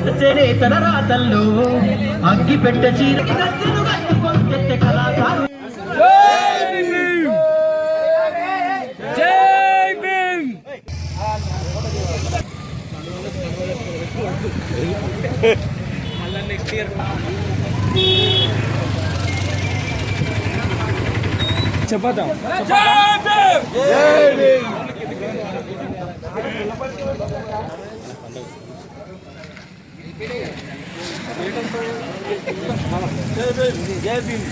తన రాతల్లో అగ్గి పెట్ట చీర కళాకారు నెక్స్ట్ ఇయర్ చెప్పదా జై భీమ్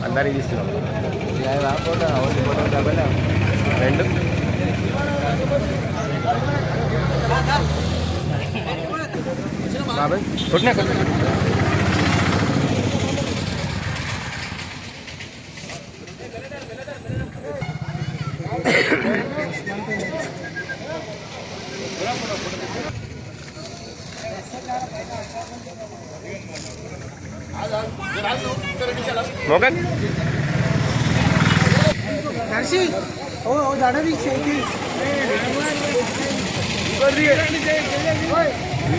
అందరికి తీస్తున్నాం రెండు బాబాయ్ కొట్టినా మోగన్ నర్సి ఓ దడవి చేతి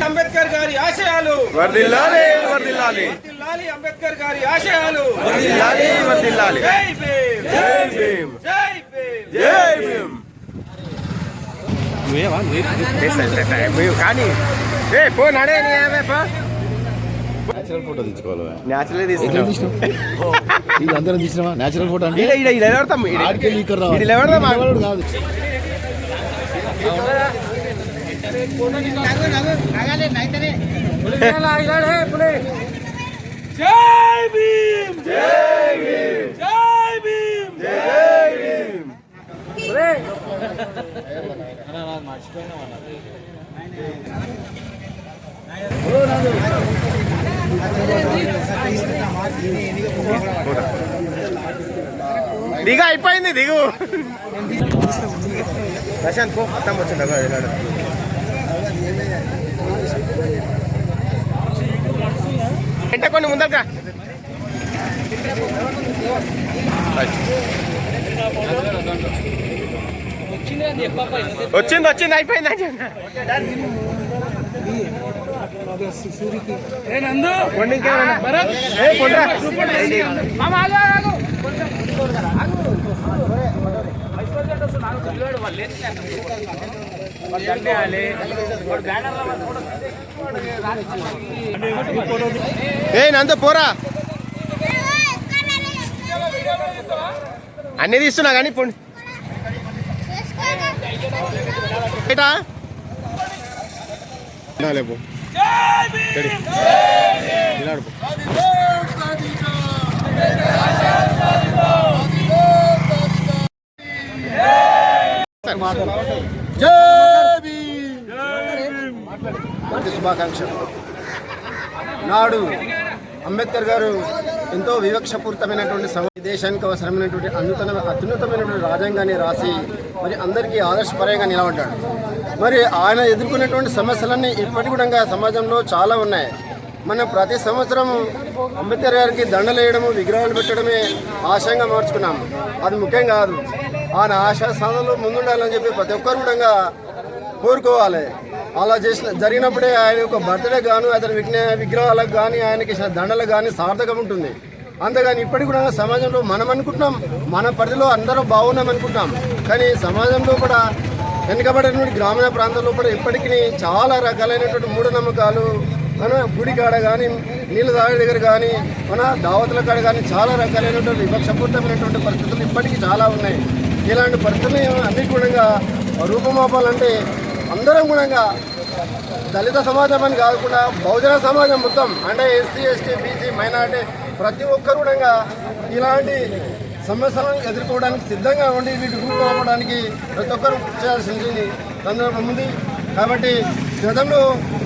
అంబేద్కర్ గారి ఆశయాలు వర్ధిల్లాలి వర్ధిల్లాలి వర్ధిల్లాలి అంబేద్కర్ గారి ఆశయాలు వర్ధిల్లాలి వర్ధిల్లాలి జై భీమ్ జై భీమ్ జై భీమ్ జై భీమ్ కానీ ఏ పో నడే నేచురల్ ఫోటో తీసుకోవాలి. న్యాచురల్ తీసుకున్నాం ఇది అందరం తీసినావా నేచురల్ ఫోటో అంటే కాదు. జై భీమ్ జై భీమ్ జై భీమ్ జై భీమ్ దిగ అయిపోయింది దిగు ప్రశాంత్ పో అర్థం వచ్చింది ఎంట కొన్ని ముందరగా వచ్చింది వచ్చింది అయిపోయింది ఏ నందు పోరా అన్నీ తీస్తున్నా కానీ పోండి లేపు శుభాకాంక్షలు. నాడు అంబేద్కర్ గారు ఎంతో వివక్షపూరితమైనటువంటి దేశానికి అవసరమైనటువంటి అత్యున్నతమైనటువంటి రాజ్యాంగాన్ని రాసి మరి అందరికీ ఆదర్శపరంగా నిలబడ్డాడు. మరి ఆయన ఎదుర్కొనేటువంటి సమస్యలన్నీ ఇప్పటి కూడా సమాజంలో చాలా ఉన్నాయి. మనం ప్రతి సంవత్సరం అంబేద్కర్ గారికి దండలు వేయడము విగ్రహాలు పెట్టడమే ఆశయంగా మార్చుకున్నాము. అది ముఖ్యం కాదు. ఆయన ఆశా స్థానంలో ముందుండాలని చెప్పి ప్రతి ఒక్కరు కూడా కోరుకోవాలి. అలా జరిగినప్పుడే ఆయన యొక్క బర్త్డే గాను అతని విగ్రహాలకు కానీ ఆయనకి దండలకు కానీ సార్థకం ఉంటుంది. అంతేగాని ఇప్పటికి కూడా సమాజంలో మనం అనుకుంటున్నాం మన పరిధిలో అందరూ బాగున్నాం అనుకుంటున్నాం. కానీ సమాజంలో కూడా వెనుకబడినటువంటి గ్రామీణ ప్రాంతాల్లో కూడా ఇప్పటికీ చాలా రకాలైనటువంటి మూఢనమ్మకాలు మన గుడి కాడ కానీ నీళ్ళు తాగే దగ్గర కానీ మన దావతుల కాడ కానీ చాలా రకాలైనటువంటి వివక్షపూరితమైనటువంటి పరిస్థితులు ఇప్పటికీ చాలా ఉన్నాయి. ఇలాంటి పరిస్థితులు అన్నిటి కూడా రూపమాపాలంటే అందరం కూడా దళిత సమాజం అని కాకుండా బహుజన సమాజం మొత్తం అంటే ఎస్సీ ఎస్టీ బీసీ మైనార్టీ ప్రతి ఒక్కరు కూడా ఇలాంటి సమస్యలను ఎదుర్కోవడానికి సిద్ధంగా ఉండి వీటి రూపమాపడానికి ప్రతి ఒక్కరు చేయాల్సింది సందర్భం ఉంది. కాబట్టి గతంలో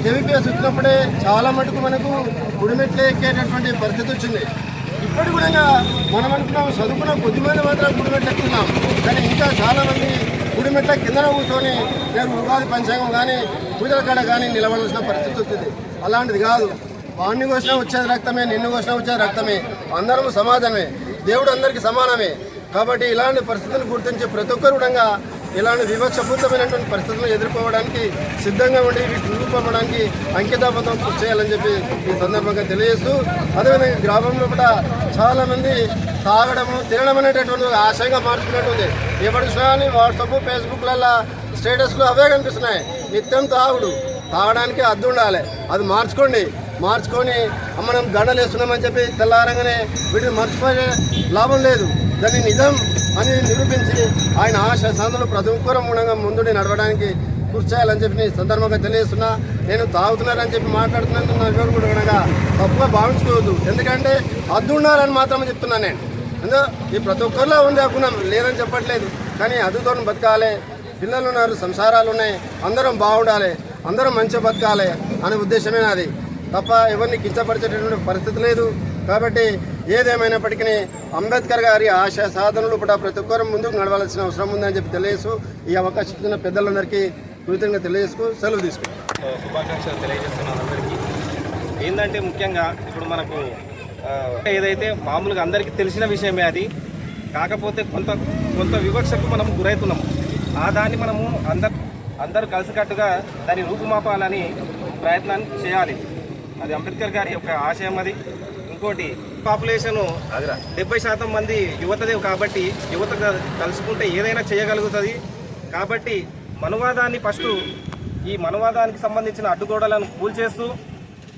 జేవీపీఎస్ వచ్చినప్పుడే చాలా మటుకు మనకు గుడిమెట్లు ఎక్కేటటువంటి పరిస్థితి వచ్చింది. ఇప్పటికి కూడా మనం అనుకున్నాం చదువుకున్న కొద్దిమంది మాత్రం గుడిమెట్లు ఎక్కుతున్నాం. కానీ ఇంకా చాలామంది గుడిమెట్ల కిందన కూర్చొని నేను ఉగాది పంచాంగం కానీ పూజల కాడ కానీ నిలబడాల్సిన పరిస్థితి వస్తుంది. అలాంటిది కాదు. వాడిని కోసినా వచ్చేది రక్తమే, నిన్ను కోసినా వచ్చేది రక్తమే, అందరం సమాజమే. దేవుడు అందరికీ సమానమే. కాబట్టి ఇలాంటి పరిస్థితులను గుర్తించి ప్రతి ఒక్కరు కూడా ఇలాంటి వివక్షపూరితమైనటువంటి పరిస్థితులను ఎదుర్కోవడానికి సిద్ధంగా ఉండి వీటిని రూపొందడానికి అంకితాబద్ధం కృషి చేయాలని చెప్పి ఈ సందర్భంగా తెలియజేస్తూ, అదేవిధంగా గ్రామంలో కూడా చాలామంది తాగడము తినడం అనేటటువంటి ఆశయంగా మార్చుకున్నట్టుంది. ఎప్పటి చూసినా వాట్సాప్ ఫేస్బుక్లలో స్టేటస్లు అవే కనిపిస్తున్నాయి. నిత్యం తాగడానికి అద్దు ఉండాలి, అది మార్చుకొని మనం దండలు వేస్తున్నామని చెప్పి తెల్లారంగానే వీటిని మర్చిపోయే లాభం లేదు. దాన్ని నిజం అని నిరూపించి ఆయన ఆశ సాధనలు ప్రతి ఒక్కరూ మూలంగా ముందుండి నడవడానికి కృషి చేయాలని చెప్పి సందర్భంగా తెలియజేస్తున్నా. నేను తాగుతున్నారని చెప్పి మాట్లాడుతున్నాను ఎవరు కూడా తప్పుగా భావించుకోవద్దు. ఎందుకంటే అద్దు ఉండాలని మాత్రమే చెప్తున్నాను నేను. ఈ ప్రతి ఒక్కరిలో ఉంది అనుకున్నాం, లేదని చెప్పట్లేదు. కానీ అద్దుతో బతకాలి, పిల్లలు ఉన్నారు, సంసారాలు ఉన్నాయి, అందరం బాగుండాలి, అందరం మంచిగా బతకాలి అనే ఉద్దేశమే నాది తప్ప ఎవరిని కించపరిచేటటువంటి పరిస్థితి లేదు. కాబట్టి ఏదేమైనప్పటికీ అంబేద్కర్ గారి ఆశయ సాధనలు కూడా ప్రతి ఒక్కరు ముందుకు నడవాల్సిన అవసరం ఉందని చెప్పి తెలియజేస్తూ ఈ అవకాశం ఇచ్చిన పెద్దలందరికీ కృతజ్ఞతగా తెలియజేసుకు సెలవు తీసుకుంటాం. శుభాకాంక్షలు తెలియజేస్తున్నాను అందరికీ. ఏంటంటే ముఖ్యంగా ఇప్పుడు మనకు ఏదైతే మామూలుగా అందరికీ తెలిసిన విషయమే అది, కాకపోతే కొంత వివక్షకు మనం గురవుతున్నాము. దాన్ని మనము అందరూ కలిసికట్టుగా దాన్ని రూపుమాపాలని ప్రయత్నాన్ని చేయాలి. అది అంబేద్కర్ గారి యొక్క ఆశయం. అది ఇంకోటి పాపులేషను 70% మంది యువతదే కాబట్టి యువత కలుసుకుంటే ఏదైనా చేయగలుగుతుంది. కాబట్టి మనువాదాన్ని ఈ మనువాదానికి సంబంధించిన అడ్డుగోడలను కూల్చేస్తూ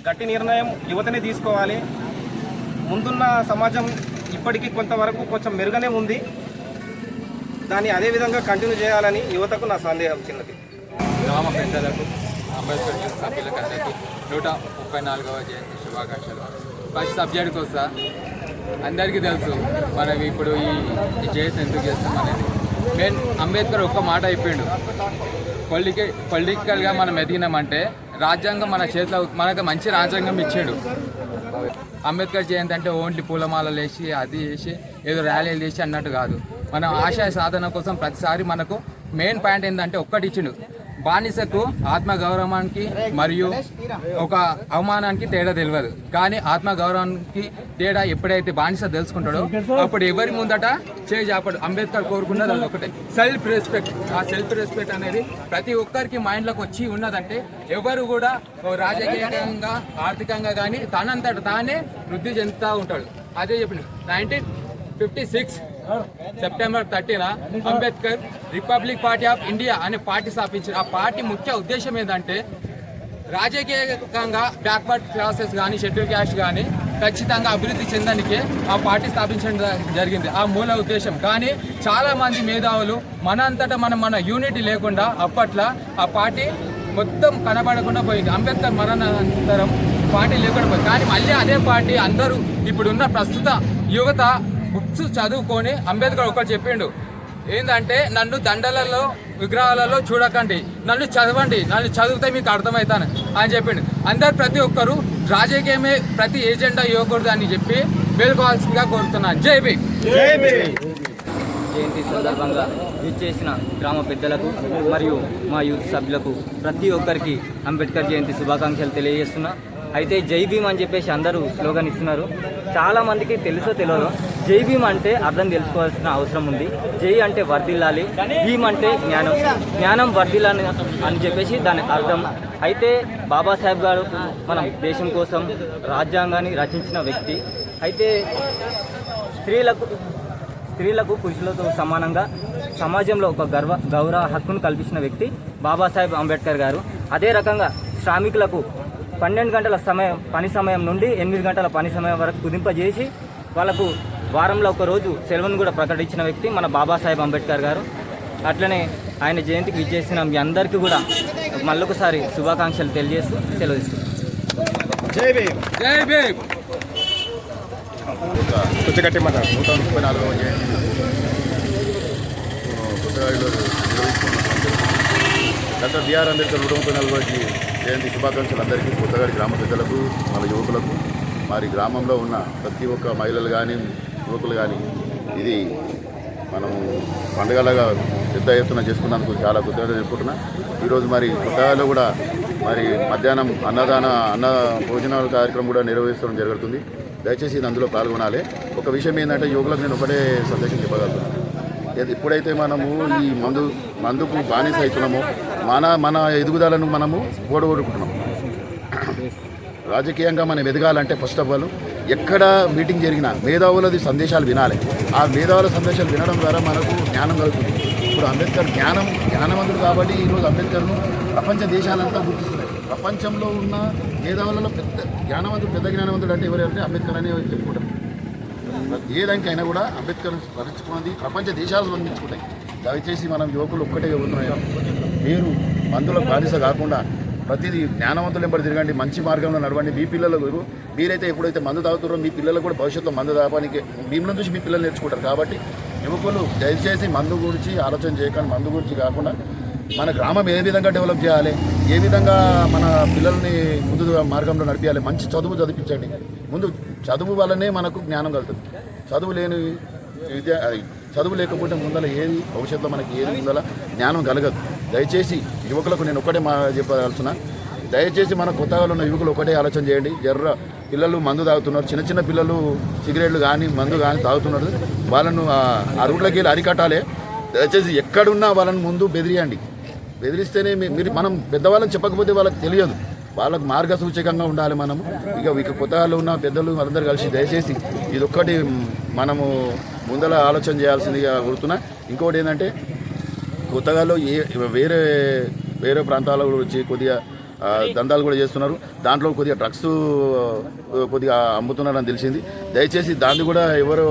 గట్టి నిర్ణయం యువతనే తీసుకోవాలి. ముందున్న సమాజం ఇప్పటికీ కొంచెం మెరుగనే ఉంది, దాన్ని అదేవిధంగా కంటిన్యూ చేయాలని యువతకు నా సందేహం చిన్నది. గ్రామ పెద్దలకు అంబేద్కర్ సభ్యులకు అందరికీ 134వ జయంతి శుభాకాంక్షలు. ఫస్ట్ సబ్జెక్ట్కి వస్తా. అందరికీ తెలుసు మనం ఇప్పుడు ఈ జయంతి ఎందుకు చేస్తాం అనేది. మెయిన్ అంబేద్కర్ ఒక్క మాట అయిపోయిండు, పొలిటికల్గా మనం ఎదిగినామంటే రాజ్యాంగం మన చేతిలో, మనకు మంచి రాజ్యాంగం ఇచ్చాడు. అంబేద్కర్ జయంతి అంటే ఓన్లీ పూలమాలలు వేసి అది చేసి ఏదో ర్యాలీలు చేసి అన్నట్టు కాదు. మన ఆశయ సాధన కోసం ప్రతిసారి మనకు మెయిన్ పాయింట్ ఏంటంటే ఒక్కటి ఇచ్చిండు, బానిసకు ఆత్మగౌరవానికి మరియు ఒక అవమానానికి తేడా తెలియదు. కానీ ఆత్మగౌరవానికి తేడా ఎప్పుడైతే బానిస తెలుసుకుంటాడో అప్పుడు ఎవరి ముందట చేపడు. అంబేద్కర్ కోరుకున్నది అది ఒకటే, సెల్ఫ్ రెస్పెక్ట్. ఆ సెల్ఫ్ రెస్పెక్ట్ అనేది ప్రతి ఒక్కరికి మైండ్లోకి వచ్చి ఉన్నదంటే ఎవరు కూడా రాజకీయంగా ఆర్థికంగా కానీ తనంతట తానే వృద్ధి చెందుతూ ఉంటాడు. అదే చెప్పిండు. 1956 సెప్టెంబర్ 30న Ambedkar republic party of India అనే పార్టీ స్థాపించారు. ఆ పార్టీ ముఖ్య ఉద్దేశం ఏంటంటే రాజకీయంగా బ్యాక్వర్డ్ క్లాసెస్ కానీ షెడ్యూల్ క్యాస్ట్ కానీ ఖచ్చితంగా అభివృద్ధి చెందడానికే ఆ పార్టీ స్థాపించడం జరిగింది. ఆ మూల ఉద్దేశం. కానీ చాలామంది మేధావులు మన యూనిటీ లేకుండా అప్పట్లో ఆ పార్టీ మొత్తం కనబడకుండా పోయింది. అంబేద్కర్ మరణానంతరం పార్టీ లేకుండా పోయింది. కానీ మళ్ళీ అదే పార్టీ అందరూ ఇప్పుడున్న ప్రస్తుత యువత బుక్స్ చదువుకొని అంబేద్కర్ ఒకటి చెప్పిండు, ఏంటంటే నన్ను దండలలో విగ్రహాలలో చూడకండి, నన్ను చదవండి, నన్ను చదివితే మీకు అర్థమవుతాను అని చెప్పిండు. అందరు ప్రతి ఒక్కరు రాజకీయమే ప్రతి ఏజెండా ఇవ్వకూడదు అని చెప్పి మేల్కోవాల్సిందిగా కోరుతున్నాను. జై భీమ్. జయంతి సందర్భంగా చేసిన గ్రామ పెద్దలకు మరియు మా యూత్ సభ్యులకు ప్రతి ఒక్కరికి అంబేద్కర్ జయంతి శుభాకాంక్షలు తెలియజేస్తున్నా. అయితే జై భీమ్ అని చెప్పేసి అందరూ స్లోగన్ ఇస్తున్నారు. చాలామందికి తెలుసో తెలియదు, జై భీమ్ అంటే అర్థం తెలుసుకోవాల్సిన అవసరం ఉంది. జై అంటే వర్ధిల్లాలి, భీమ్ అంటే జ్ఞానం వర్ధిల్లాలి అని చెప్పేసి దాని అర్థం. అయితే బాబాసాహెబ్ గారు మన దేశం కోసం రాజ్యాంగాన్ని రచించిన వ్యక్తి. అయితే స్త్రీలకు పురుషులతో సమానంగా సమాజంలో ఒక గౌరవ హక్కును కల్పించిన వ్యక్తి బాబాసాహెబ్ అంబేద్కర్ గారు. అదే రకంగా శ్రామికులకు 12 గంటల పని సమయం నుండి 8 గంటల పని సమయం వరకు కుదింపజేసి వాళ్ళకు వారంలో ఒక రోజు సెలవును కూడా ప్రకటించిన వ్యక్తి మన బాబాసాహెబ్ అంబేద్కర్ గారు. అట్లనే ఆయన జయంతికి విచ్చేసిన మీ అందరికీ కూడా మళ్ళొకసారి శుభాకాంక్షలు తెలియజేస్తూ సెలవు తీసుకుంటాం. జై భీమ్. జై భీమ్. 134వ జయంతి కొత్తగాడిలో డాక్టర్ బిఆర్ అంబేద్కర్ 134వ జయంతి శుభాకాంక్షలు అందరికీ, కొత్తగాడి గ్రామ పెద్దలకు, మన యువకులకు, మరి గ్రామంలో ఉన్న ప్రతి ఒక్క మహిళలు కానీ యువకులు కానీ ఇది మనము పండుగలాగా పెద్ద ఎత్తున చేసుకున్నందుకు చాలా కృతజ్ఞతలు చెప్పుకుంటున్నా. ఈరోజు మరి కొత్తగాడిలో కూడా మరి మధ్యాహ్నం అన్న భోజనాల కార్యక్రమం కూడా నిర్వహించడం జరుగుతుంది. దయచేసి ఇది అందులో పాల్గొనాలి. ఒక విషయం ఏంటంటే యువకులకు నేను ఒకటే సందేశం చెప్పగలుగుతాను. ఎప్పుడైతే మనము ఈ మందుకు బానిస అవుతున్నామో మన ఎదుగుదలను మనము ఓడగొట్టుకుంటున్నాం. రాజకీయంగా మనం ఎదగాలంటే ఫస్ట్ ఆఫ్ ఆల్ ఎక్కడ మీటింగ్ జరిగినా మేధావులది సందేశాలు వినాలి. ఆ మేధావుల సందేశాలు వినడం ద్వారా మనకు జ్ఞానం కలుగుతుంది. ఇప్పుడు అంబేద్కర్ జ్ఞానవంతుడు కాబట్టి ఈరోజు అంబేద్కర్ను ప్రపంచ దేశాలంతా గుర్తిస్తున్నాయి. ప్రపంచంలో ఉన్న మేధావులలో పెద్ద జ్ఞానవంతుడు అంటే ఎవరంటే అంబేద్కర్ అని చెప్పుకుంటారు. ఏదానికైనా కూడా అంబేద్కర్ స్మరించుకున్నది ప్రపంచ దేశాలు స్పందించుకుంటాయి. దయచేసి మనం యువకులు ఒక్కటే చెబుతున్నాయో, మీరు మందులకు బానిస కాకుండా ప్రతిదీ జ్ఞానవంతులు ఎంబడి తిరగండి, మంచి మార్గంలో నడవండి. మీ పిల్లలకు మీరైతే ఎప్పుడైతే మందు తాగుతారో మీ పిల్లలకు కూడా భవిష్యత్తులో మందు తాగడానికి మిమ్మల్ని చూసి మీ పిల్లలు నేర్చుకుంటారు. కాబట్టి యువకులు దయచేసి మందు గురించి ఆలోచన చేయకండి. మందు గురించి కాకుండా మన గ్రామం ఏ విధంగా డెవలప్ చేయాలి, ఏ విధంగా మన పిల్లల్ని ముందు మార్గంలో నడిపించాలి, మంచి చదువు చదివించండి. ముందు చదువు వల్లనే మనకు జ్ఞానం కలుగుతుంది. చదువు లేకపోతే ముందర ఏది భవిష్యత్తులో మనకి ఏది ముందర జ్ఞానం కలగదు. దయచేసి యువకులకు నేను ఒకటే చెప్పాల్సిన, దయచేసి మన కొత్తగా ఉన్న యువకులు ఒకటే ఆలోచన చేయండి. పిల్లలు మందు తాగుతున్నారు, చిన్న పిల్లలు సిగరెట్లు కానీ మందు కానీ తాగుతున్నారు. వాళ్ళను ఆ రూట్లోకి వెళ్ళి అరికట్టాలి. దయచేసి ఎక్కడున్నా వాళ్ళని ముందు బెదిరిస్తేనే మనం పెద్దవాళ్ళని చెప్పకపోతే వాళ్ళకి తెలియదు. వాళ్ళకు మార్గసూచకంగా ఉండాలి. మనము ఇక కొత్తగా ఉన్న పెద్దలు అందరూ కలిసి దయచేసి ఇదొక్కటి మనము ముందర ఆలోచన చేయాల్సిందిగా కోరుతున్నా. ఇంకోటి ఏంటంటే కొత్తగాలో వేరే ప్రాంతాల్లో వచ్చి కొద్దిగా దందాలు కూడా చేస్తున్నారు. దాంట్లో కొద్దిగా డ్రగ్స్ కొద్దిగా అమ్ముతున్నారని తెలిసింది. దయచేసి దాన్ని కూడా ఎవరు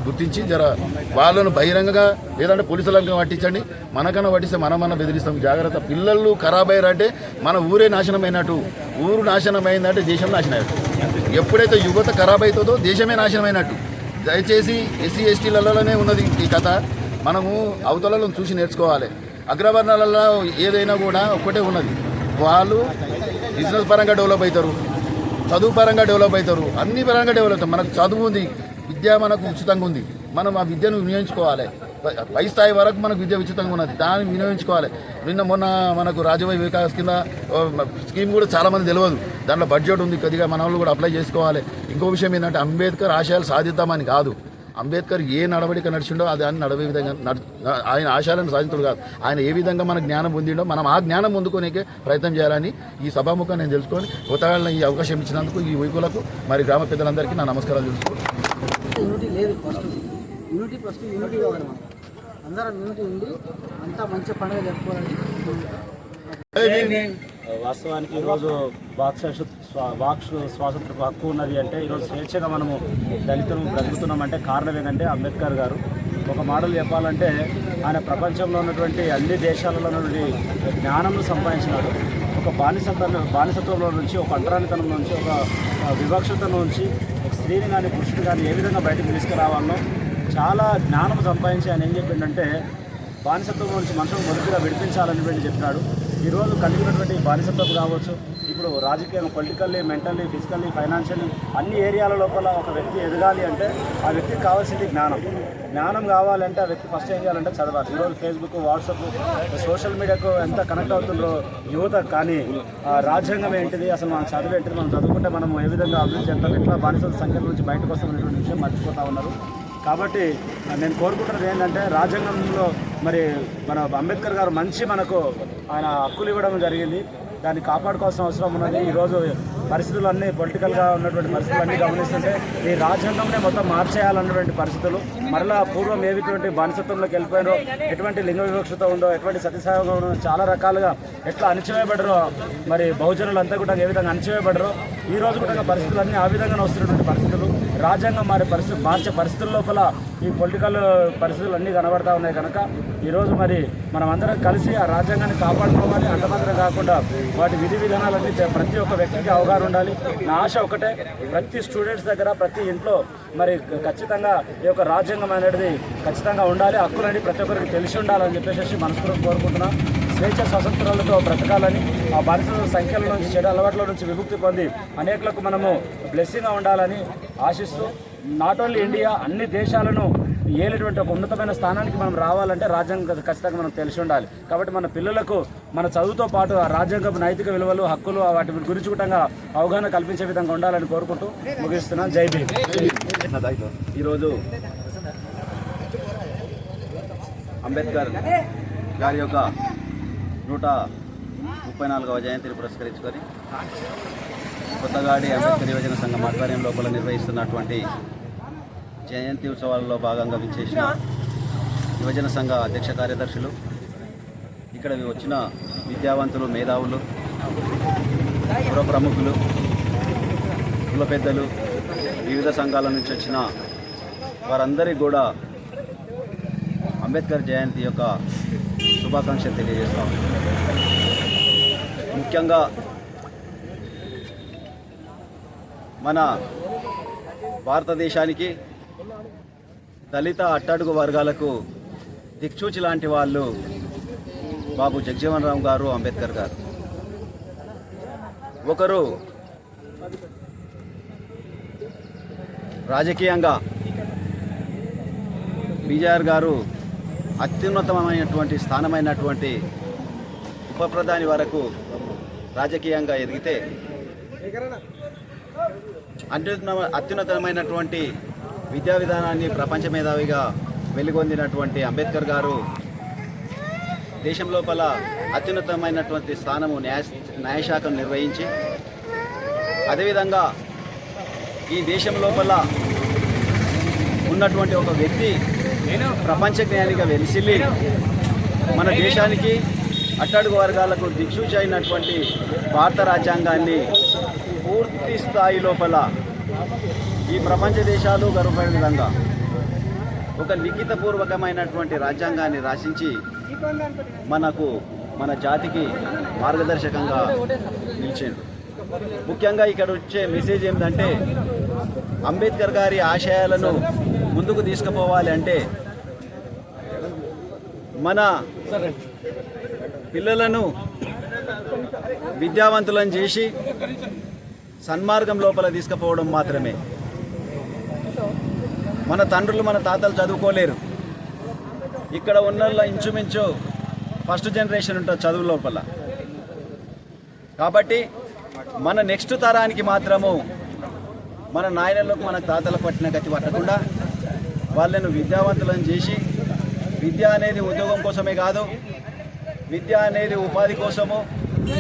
గుర్తించి వాళ్ళను బహిరంగంగా లేదంటే పోలీసులకు పట్టించండి. మనకన్నా పట్టిస్తే మనమన్నా బెదిరిస్తాం. జాగ్రత్త. పిల్లలు ఖరాబ్ అయ్యారంటే మన ఊరే నాశనం అయినట్టు. ఊరు నాశనం అయిందంటే దేశం నాశనం అయినట్టు. ఎప్పుడైతే యువత ఖరాబ్ అవుతుందో దేశమే నాశనం అయినట్టు. దయచేసి ఎస్సీ ఎస్టీలలోనే ఉన్నది ఈ కథ. మనము అవతలను చూసి నేర్చుకోవాలి. అగ్రవర్ణాలలో ఏదైనా కూడా ఒక్కటే ఉన్నది, వాళ్ళు బిజినెస్ పరంగా డెవలప్ అవుతారు, చదువు పరంగా డెవలప్ అవుతారు, అన్ని పరంగా డెవలప్ అవుతారు. మనకు చదువు ఉంది, విద్య మనకు ఉచితంగా ఉంది. మనం ఆ విద్యను వినియోగించుకోవాలి. పై స్థాయి వరకు మనకు విద్య ఉచితంగా ఉన్నది, దాన్ని వినియోగించుకోవాలి. మొన్న మనకు రాజవై వికాస్ కింద స్కీమ్ కూడా చాలామంది తెలియదు. దాంట్లో బడ్జెట్ ఉంది, కొద్దిగా మన వాళ్ళు కూడా అప్లై చేసుకోవాలి. ఇంకో విషయం ఏంటంటే అంబేద్కర్ ఆశయాలు సాధిద్దామని కాదు, అంబేద్కర్ ఏ నడవడిక నడిచిండో అది ఆయన నడవే విధంగా ఆయన ఆశయాలను సాధించడు కాదు. ఆయన ఏ విధంగా మన జ్ఞానం పొందిండో మనం ఆ జ్ఞానం పొందుకోనికే ప్రయత్నం చేయాలని ఈ సభాముఖం నేను తెలుసుకొని కొత్తగా ఈ అవకాశం ఇచ్చినందుకు ఈ యువకులకు మరి గ్రామ పెద్దలందరికీ నా నమస్కారాలు తెలుసుకోండి. యూనిటీ లేదు. ఫస్ట్ యూనిటీ కావాలి. మనం అందరం యూనిటీ ఉండి అంతా మంచి పండుగ జరుపుకోవాలని. వాస్తవానికి ఈరోజు వాక్ స్వాతంత్ర హక్కు ఉన్నది అంటే ఈరోజు స్వేచ్ఛగా మనము దళితులు బ్రతుకుతున్నామంటే కారణం ఏంటంటే అంబేద్కర్ గారు. ఒక మాటలు చెప్పాలంటే ఆయన ప్రపంచంలో ఉన్నటువంటి అన్ని దేశాలలో నుండి జ్ఞానం సంపాదించినాడు. ఒక బానిసత్వంలో నుంచి, ఒక అంటరానితనం నుంచి, ఒక వివక్షత నుంచి ఒక స్త్రీని కానీ పురుషుని కానీ ఏ విధంగా బయటకు తీసుకురావాలో చాలా జ్ఞానం సంపాదించి ఆయన ఏం చెప్పిండంటే బానిసత్వం నుంచి మనుషులను మొదటిగా విడిపించాలని చెప్పినాడు. ఈరోజు కలిగినటువంటి బానిసత్వం కావచ్చు, ఇప్పుడు రాజకీయం, పొలిటికల్లీ, మెంటల్లీ, ఫిజికల్లీ, ఫైనాన్షియల్లీ అన్ని ఏరియాల లోపల ఒక వ్యక్తి ఎదగాలి అంటే ఆ వ్యక్తికి కావాల్సింది జ్ఞానం కావాలంటే ఆ వ్యక్తి ఫస్ట్ ఏం చేయాలంటే చదవాలి. ఈరోజు ఫేస్బుక్, వాట్సాప్, సోషల్ మీడియాకు ఎంత కనెక్ట్ అవుతుందో యువత. కానీ రాజ్యాంగం ఏంటిది, అసలు మనం చదువు ఏంటిది, మనం చదువుకుంటే మనం ఏ విధంగా అభివృద్ధి చెందాలి, ఎట్లా బానిసల సంఖ్యల నుంచి బయటకు వస్తామనేటువంటి విషయం మర్చిపోతూ ఉన్నారు. కాబట్టి నేను కోరుకుంటున్నది ఏంటంటే రాజ్యాంగంలో మరి మన అంబేద్కర్ గారు మంచి మనకు ఆయన హక్కులు ఇవ్వడం జరిగింది. దాన్ని కాపాడుకోవాల్సిన అవసరం ఉన్నది. ఈరోజు పరిస్థితులన్నీ పొలిటికల్గా ఉన్నటువంటి పరిస్థితులన్నీ గమనిస్తుంటే ఈ రాజ్యాంగంనే మొత్తం మార్చేయాలన్నటువంటి పరిస్థితులు, మరలా పూర్వం ఏవిటువంటి బానిసత్వంలోకి వెళ్ళిపోయారో, ఎటువంటి లింగ వివక్షత ఉందో, ఎటువంటి సతీసాగం ఉందో, చాలా రకాలుగా ఎట్లా అణచివేయబడరో, మరి బహుజనులంతా కూడా ఏ విధంగా అణచివేయబడరో ఈ రోజు కూడా పరిస్థితులన్నీ ఆ విధంగా వస్తున్నటువంటి పరిస్థితులు. రాజ్యాంగం మార్చే పరిస్థితుల లోపల ఈ పొలిటికల్ పరిస్థితులు అన్నీ కనబడతా ఉన్నాయి. కనుక ఈరోజు మరి మనం అందరం కలిసి ఆ రాజ్యాంగాన్ని కాపాడుకోవాలి. అంత మాత్రం కాకుండా వాటి విధి విధానాలన్నీ ప్రతి ఒక్క వ్యక్తికి అవగాహన ఉండాలి. నా ఆశ ఒకటే, ప్రతి స్టూడెంట్స్ దగ్గర, ప్రతి ఇంట్లో మరి ఖచ్చితంగా ఈ యొక్క రాజ్యాంగం అనేది ఖచ్చితంగా ఉండాలి. హక్కులని ప్రతి ఒక్కరికి తెలిసి ఉండాలని చెప్పేసి మనస్ఫూర్తిగా కోరుకుంటున్నాం. స్వేచ్ఛ స్వతంత్రాలతో బ్రతకాలని, ఆ బానిసల సంఖ్యల నుంచి, చెడు అలవాట్ల నుంచి విముక్తి పొంది అనేకులకు మనము బ్లెస్సింగ్గా ఉండాలని ఆశిస్తూ, నాట్ ఓన్లీ ఇండియా, అన్ని దేశాలను ఏలేటువంటి ఒక ఉన్నతమైన స్థానానికి మనం రావాలంటే రాజ్యాంగం ఖచ్చితంగా మనం తెలిసి ఉండాలి. కాబట్టి మన పిల్లలకు మన చదువుతో పాటు ఆ రాజ్యాంగం నైతిక విలువలు, హక్కులు, వాటి గురించి కూడా అవగాహన కల్పించే విధంగా ఉండాలని కోరుకుంటూ ముగిస్తున్నాను. జై భీమ్. ఈరోజు అంబేద్కర్ గారి యొక్క 134వ జయంతిని పురస్కరించుకొని కొత్తగాడి అంబేద్కర్ యువజన సంఘం ఆధ్వర్యం లోపల నిర్వహిస్తున్నటువంటి జయంతి ఉత్సవాలలో భాగంగా విచ్చేసిన యువజన సంఘ అధ్యక్ష కార్యదర్శులు, ఇక్కడ వచ్చిన విద్యావంతులు, మేధావులు, పుర ప్రముఖులు, కుల పెద్దలు, వివిధ సంఘాల నుంచి వచ్చిన వారందరికీ కూడా అంబేద్కర్ జయంతి యొక్క శుభాకాంక్షలు తెలియజేస్తాం. ముఖ్యంగా మన భారతదేశానికి దళిత అట్టడుగు వర్గాలకు దిక్సూచి లాంటి వాళ్ళు బాబు జగజీవన్ రామ్ గారు, అంబేద్కర్ గారు. ఒకరు రాజకీయంగా బీజేఆర్ గారు అత్యున్నతమైనటువంటి స్థానమైనటువంటి ఉప ప్రధాని వరకు రాజకీయంగా ఎదిగితే, అత్యున్నతమైనటువంటి విద్యా విధానాన్ని ప్రపంచ మేధావిగా వెలుగొందినటువంటి అంబేద్కర్ గారు దేశం లోపల అత్యున్నతమైనటువంటి స్థానము న్యాయశాఖను నిర్వహించి, అదేవిధంగా ఈ దేశం లోపల ఉన్నటువంటి ఒక వ్యక్తి ప్రపంచ జ్ఞానిగా వెలిసిల్లి మన దేశానికి అట్టడుగు వర్గాలకు దిక్సూచి అయినటువంటి భారత రాజ్యాంగాన్ని పూర్తి స్థాయి లోపల ఈ ప్రపంచ దేశాలు గర్వపడే విధంగా ఒక లిఖితపూర్వకమైనటువంటి రాజ్యాంగాన్ని రాసించి మన జాతికి మార్గదర్శకంగా నిలిచిండు. ముఖ్యంగా ఇక్కడ వచ్చే మెసేజ్ ఏంటంటే, అంబేద్కర్ గారి ఆశయాలను ముందుకు తీసుకుపోవాలి అంటే మన పిల్లలను విద్యావంతులను చేసి సన్మార్గం లోపల తీసుకుపోవడం మాత్రమే. మన తండ్రులు, మన తాతలు చదువుకోలేరు. ఇక్కడ ఉన్న ఇంచుమించు ఫస్ట్ జనరేషన్ ఉంటుంది చదువు లోపల. కాబట్టి మన నెక్స్ట్ తరానికి మాత్రము మన నాయనలకు, మన తాతలకు పట్టిన గతి పట్టకుండా వాళ్ళను విద్యావంతులను చేసి, విద్య అనేది ఉద్యోగం కోసమే కాదు, విద్య అనేది ఉపాధి కోసము,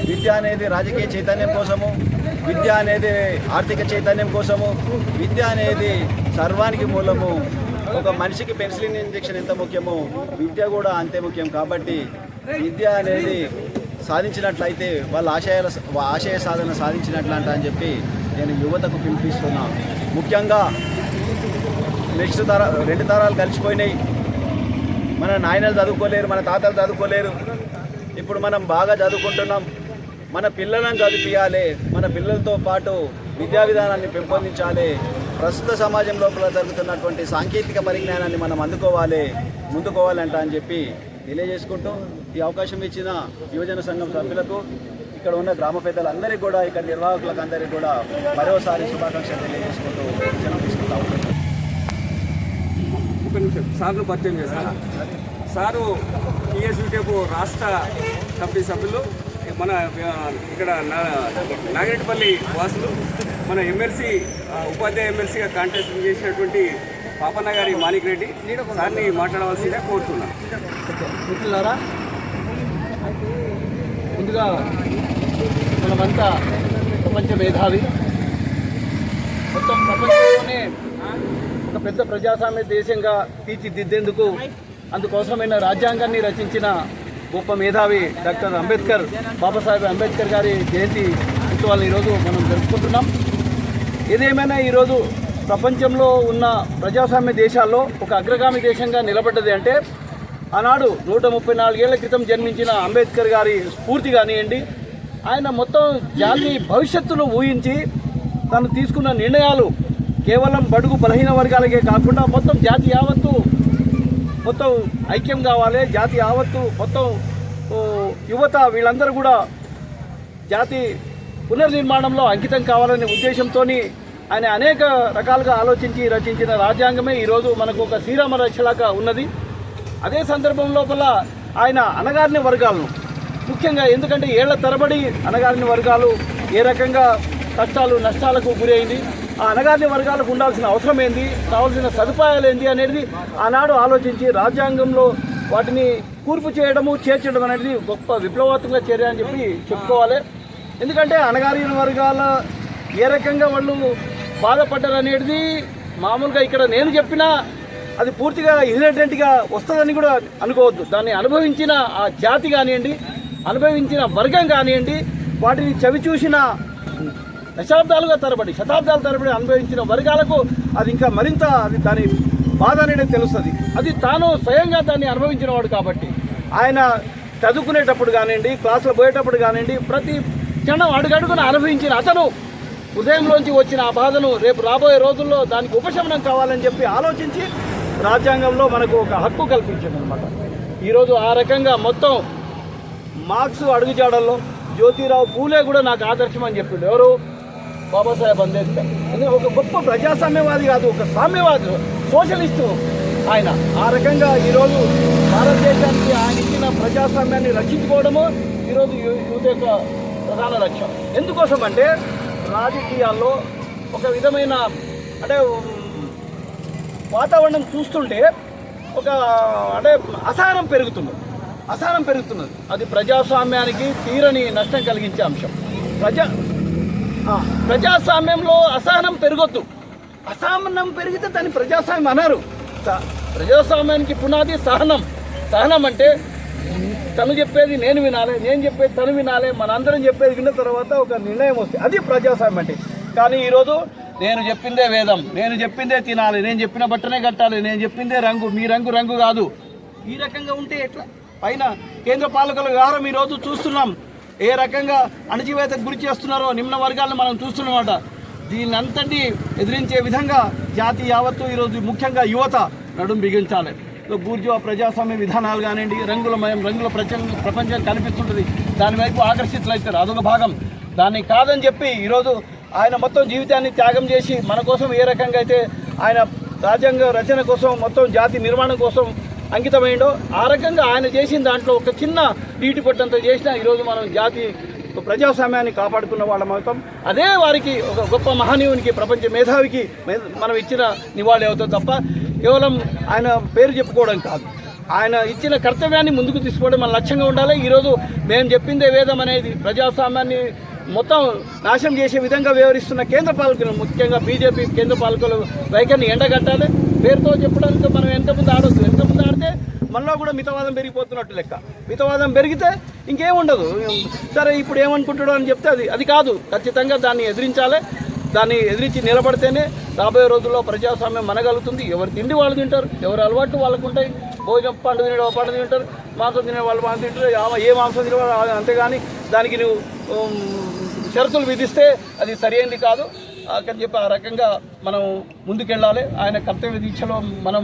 విద్య అనేది రాజకీయ చైతన్యం కోసము, విద్య అనేది ఆర్థిక చైతన్యం కోసము, విద్య అనేది సర్వానికి మూలము. ఒక మనిషికి పెన్సిలిన్ ఇంజెక్షన్ ఎంత ముఖ్యమో విద్య కూడా అంతే ముఖ్యం. కాబట్టి విద్య అనేది సాధించినట్లయితే వాళ్ళ ఆశయ సాధన సాధించినట్లంట అని చెప్పి నేను యువతకు పిలిపిస్తున్నా. ముఖ్యంగా నెక్స్ట్ రెండు తరాలు కలిసిపోయినాయి. మన నాయనలు చదువుకోలేరు, మన తాతలు చదువుకోలేరు. ఇప్పుడు మనం బాగా చదువుకుంటున్నాం. మన పిల్లలను చదివించాలి, మన పిల్లలతో పాటు విద్యా విధానాన్ని పెంపొందించాలి. ప్రస్తుత సమాజం లోపల జరుగుతున్నటువంటి సాంకేతిక పరిజ్ఞానాన్ని మనం ముందుకోవాలంట అని చెప్పి తెలియజేసుకుంటూ, ఈ అవకాశం ఇచ్చిన యువజన సంఘం సభ్యులకు, ఇక్కడ ఉన్న గ్రామ పెద్దలందరికీ కూడా, ఇక్కడ నిర్వాహకులకు అందరికీ కూడా మరోసారి శుభాకాంక్షలు తెలియజేసుకుంటూ తీసుకుంటా ఉంటాం. ఒక నిమిషం సార్ను పరిచయం చేస్తాను. సారు టీఎస్యూటీఎఫ్ రాష్ట్ర కమిటీ సభ్యులు, మన ఇక్కడ నాగిరెడ్డిపల్లి వాసులు, మన ఎమ్మెల్సీ ఉపాధ్యాయ ఎమ్మెల్సీగా కాంటెస్ట్ చేసినటువంటి పాపన్న గారి మాణిక్ రెడ్డి సార్ని మాట్లాడవలసిందే కోరుతున్నాను. మిత్రులారా, ముందుగా మనమంతా ప్రపంచ మేధావి, మొత్తం ప్రపంచంలోనే ఒక పెద్ద ప్రజాస్వామ్య దేశంగా తీర్చిదిద్దేందుకు అందుకోసమైన రాజ్యాంగాన్ని రచించిన గొప్ప మేధావి డాక్టర్ అంబేద్కర్, బాబాసాహెబ్ అంబేద్కర్ గారి జయంతి ఉత్సవాలను ఈరోజు మనం జరుపుకుంటున్నాం. ఏదేమైనా ఈరోజు ప్రపంచంలో ఉన్న ప్రజాస్వామ్య దేశాల్లో ఒక అగ్రగామి దేశంగా నిలబడ్డది అంటే ఆనాడు 134 ఏళ్ల క్రితం జన్మించిన అంబేద్కర్ గారి స్ఫూర్తి కానివ్వండి, ఆయన మొత్తం జాతి భవిష్యత్తును ఊహించి తను తీసుకున్న నిర్ణయాలు కేవలం బడుగు బలహీన వర్గాలకే కాకుండా మొత్తం జాతి యావత్తు మొత్తం ఐక్యం కావాలి, జాతి యావత్తు మొత్తం యువత వీళ్ళందరూ కూడా జాతి పునర్నిర్మాణంలో అంకితం కావాలనే ఉద్దేశంతో ఆయన అనేక రకాలుగా ఆలోచించి రచించిన రాజ్యాంగమే ఈరోజు మనకు ఒక శ్రీరామ రక్షలాగా ఉన్నది. అదే సందర్భం లోపల ఆయన అణగారిన వర్గాలను ముఖ్యంగా, ఎందుకంటే ఏళ్ల తరబడి అణగారిన వర్గాలు ఏ రకంగా కష్టాలు నష్టాలకు గురైంది, ఆ అణగారిన వర్గాలకు ఉండాల్సిన అవసరం ఏంది, కావాల్సిన సదుపాయాలు ఏంది అనేది ఆనాడు ఆలోచించి రాజ్యాంగంలో వాటిని కూర్పు చేయడము చేర్చడం అనేది గొప్ప విప్లవాత్మక చర్య అని చెప్పి చెప్పుకోవాలి. ఎందుకంటే అణగారిన వర్గాల ఏ రకంగా వాళ్ళు బాధపడ్డారు అనేది మామూలుగా ఇక్కడ నేను చెప్పినా అది పూర్తిగా ఇన్హెరెంట్గా వస్తుందని కూడా అనుకోవద్దు. దాన్ని అనుభవించిన ఆ జాతి కానివ్వండి, అనుభవించిన వర్గం కానివ్వండి, వాటిని చవిచూసిన శతాబ్దాల తరబడి అనుభవించిన వర్గాలకు అది ఇంకా మరింత దాని బాధ అనేది తెలుస్తుంది. అది తాను స్వయంగా దాన్ని అనుభవించిన వాడు కాబట్టి ఆయన చదువుకునేటప్పుడు కానివ్వండి, క్లాసులో పోయేటప్పుడు కానివ్వండి, ప్రతి క్షణం అడుగడుగున అనుభవించిన అతను హృదయంలోంచి వచ్చిన ఆ బాధను రేపు రాబోయే రోజుల్లో దానికి ఉపశమనం కావాలని చెప్పి ఆలోచించి రాజ్యాంగంలో మనకు ఒక హక్కు కల్పించింది అనమాట. ఈరోజు ఆ రకంగా మొత్తం మార్క్స్ అడుగుజాడల్లో జ్యోతిరావు పూలే కూడా నాకు ఆదర్శం అని చెప్పిండు. ఎవరు? బాబాసాహెబ్ అంబేద్కర్. ఎందుకంటే ఒక గొప్ప ప్రజాస్వామ్యవాది కాదు, ఒక సామ్యవాది, సోషలిస్టు ఆయన. ఆ రకంగా ఈరోజు భారతదేశానికి ఆయన ఇచ్చిన ప్రజాస్వామ్యాన్ని రక్షించుకోవడము ఈరోజు యువత యొక్క ప్రధాన లక్ష్యం. ఎందుకోసం అంటే రాజకీయాల్లో ఒక విధమైన అంటే వాతావరణం చూస్తుంటే ఒక అంటే అసహనం పెరుగుతున్నది. అది ప్రజాస్వామ్యానికి తీరని నష్టం కలిగించే అంశం. ప్రజాస్వామ్యంలో అసహనం పెరగొద్దు. అసహనం పెరిగితే దాన్ని ప్రజాస్వామ్యం అన్నారు. ప్రజాస్వామ్యానికి పునాది సహనం అంటే తను చెప్పేది నేను వినాలి, నేను చెప్పేది తను వినాలి, మనందరం చెప్పేది విన్న తర్వాత ఒక నిర్ణయం వస్తుంది. అది ప్రజాస్వామ్యం అంటే. కానీ ఈరోజు నేను చెప్పిందే వేదం, నేను చెప్పిందే తినాలి, నేను చెప్పిన బట్టనే కట్టాలి, నేను చెప్పిందే రంగు, మీ రంగు కాదు, ఈ రకంగా ఉంటే ఎట్లా? పైన కేంద్ర పాలకుల వ్యవహారం ఈరోజు చూస్తున్నాం. ఏ రకంగా అణచివేతకు గురి చేస్తున్నారో నిమ్న వర్గాలను మనం చూస్తున్నమాట. దీన్ని అంతటి ఎదిరించే విధంగా జాతి యావత్తు ఈరోజు ముఖ్యంగా యువత నడుం బిగించాలి. బూర్జువా ప్రజాస్వామ్య విధానాలు కానివ్వండి, రంగుల ప్రపంచం కనిపిస్తుంటుంది, దానివైపు ఆకర్షితులవుతారు, అదొక భాగం. దాన్ని కాదని చెప్పి ఈరోజు ఆయన మొత్తం జీవితాన్ని త్యాగం చేసి మన కోసం ఏ రకంగా అయితే ఆయన రాజ్యాంగ రచన కోసం మొత్తం జాతి నిర్మాణం కోసం అంకితమైండో ఆ రకంగా ఆయన చేసిన దాంట్లో ఒక చిన్న నీటి పట్టంత చేసినా ఈరోజు మనం జాతి ప్రజాస్వామ్యాన్ని కాపాడుకున్న వాళ్ళం అవుతాం. అదే వారికి ఒక గొప్ప మహనీయునికి, ప్రపంచ మేధావికి మనం ఇచ్చిన నివాళి అవుతుంది తప్ప కేవలం ఆయన పేరు చెప్పుకోవడం కాదు. ఆయన ఇచ్చిన కర్తవ్యాన్ని ముందుకు తీసుకోవడం మన లక్ష్యంగా ఉండాలి. ఈరోజు మేము చెప్పిందే వేదం అనేది ప్రజాస్వామ్యాన్ని మొత్తం నాశనం చేసే విధంగా వ్యవహరిస్తున్న కేంద్ర పాలకులు, ముఖ్యంగా బీజేపీ కేంద్ర పాలకులు వైఖరిని ఎండగట్టాలి. పేరుతో చెప్పడానికి మనం ఎంతమంది ఆడితే మనలో కూడా మితవాదం పెరిగిపోతున్నట్టు లెక్క. మితవాదం పెరిగితే ఇంకేముండదు. సరే ఇప్పుడు ఏమనుకుంటాడో అని చెప్తే అది కాదు. ఖచ్చితంగా దాన్ని ఎదిరించాలి. దాన్ని ఎదిరించి నిలబడితేనే రాబోయే రోజుల్లో ప్రజాస్వామ్యం మనగలుగుతుంది. ఎవరు తిండి వాళ్ళు తింటారు, ఎవరు అలవాటు వాళ్ళకు ఉంటాయి. భోజనం పండు తినే పండు తింటారు, మాంసం తినే వాళ్ళు మాంసం తింటారు. ఏ మాంసం తినే అంతేగాని దానికి నువ్వు షరతులు విధిస్తే అది సరైనది కాదు అని చెప్పి ఆ రకంగా మనం ముందుకెళ్ళాలి. ఆయన కర్తవ్య దీక్షలో మనం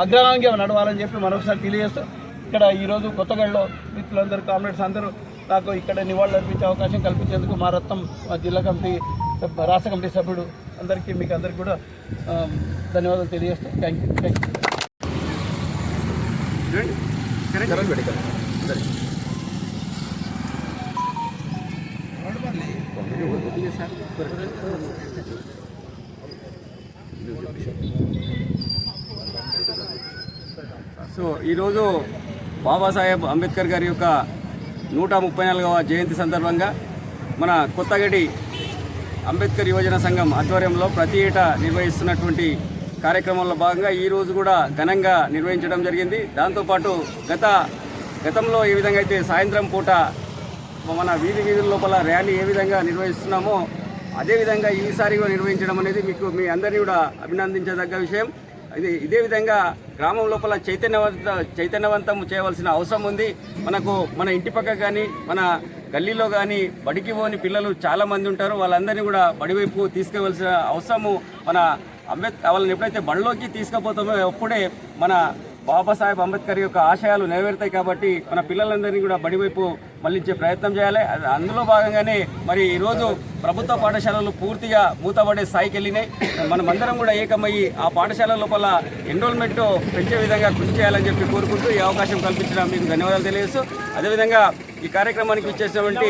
అగ్రగామిగా నడవాలని చెప్పి మరొకసారి తెలియజేస్తాం. ఇక్కడ ఈరోజు కొత్తగూడలో మిత్రులందరూ, కామ్రేడ్స్ అందరూ నాకు ఇక్కడ నివాళులు అర్పించే అవకాశం కల్పించేందుకు మా రత్నం జిల్లా కమిటీ, రాష్ట్ర కమిటీ సభ్యుడు మీకు అందరికీ కూడా ధన్యవాదాలు తెలియజేస్తాం. Thank you. సో ఈరోజు బాబాసాహెబ్ అంబేద్కర్ గారి యొక్క 134వ జయంతి సందర్భంగా మన కొత్తగడి అంబేద్కర్ యువజన సంఘం ఆధ్వర్యంలో ప్రతి ఏటా నిర్వహిస్తున్నటువంటి కార్యక్రమంలో భాగంగా ఈరోజు కూడా ఘనంగా నిర్వహించడం జరిగింది. దాంతోపాటు గతంలో ఏ విధంగా అయితే సాయంత్రం పూట మన వీధుల లోపల ర్యాలీ ఏ విధంగా నిర్వహిస్తున్నామో అదేవిధంగా ఈసారి నిర్వహించడం అనేది మీ అందరినీ కూడా అభినందించదగ్గ విషయం. ఇదే విధంగా గ్రామం లోపల చైతన్యవంతం చేయవలసిన అవసరం ఉంది. మన ఇంటి పక్క కానీ మన గల్లీలో కానీ బడికి పోని పిల్లలు చాలామంది ఉంటారు. వాళ్ళందరినీ కూడా బడివైపు తీసుకువెళ్ళాల్సిన అవసరము వాళ్ళని ఎప్పుడైతే బడిలోకి తీసుకుపోతామో అప్పుడే మన బాబాసాహెబ్ అంబేద్కర్ యొక్క ఆశయాలు నెరవేరుతాయి కాబట్టి మన పిల్లలందరినీ కూడా బడి వైపు మళ్ళించే ప్రయత్నం చేయాలి. అందులో భాగంగానే మరి ఈరోజు ప్రభుత్వ పాఠశాలలు పూర్తిగా మూతపడే స్థాయికి వెళ్ళినాయి. మనమందరం కూడా ఏకమయ్యి ఆ పాఠశాల లోపల ఎన్రోల్మెంట్ పెంచే విధంగా కృషి చేయాలని చెప్పి కోరుకుంటూ ఈ అవకాశం కల్పించడం మీకు ధన్యవాదాలు తెలియజేస్తూ, అదేవిధంగా ఈ కార్యక్రమానికి ఇచ్చేసినటువంటి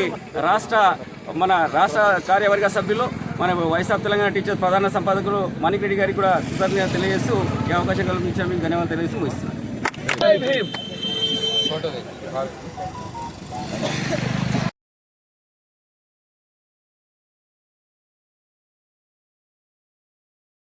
మన రాష్ట్ర కార్యవర్గ సభ్యులు, మన వైఎస్ఆర్ తెలంగాణ టీచర్ ప్రధాన సంపాదకులు మాణిక్ రెడ్డి గారికి కూడా కృతజ్ఞతలు తెలియజేస్తూ ఈ అవకాశం కల్పించడం మీకు ధన్యవాదాలు తెలియజేస్తూ ముగిస్తున్నాను.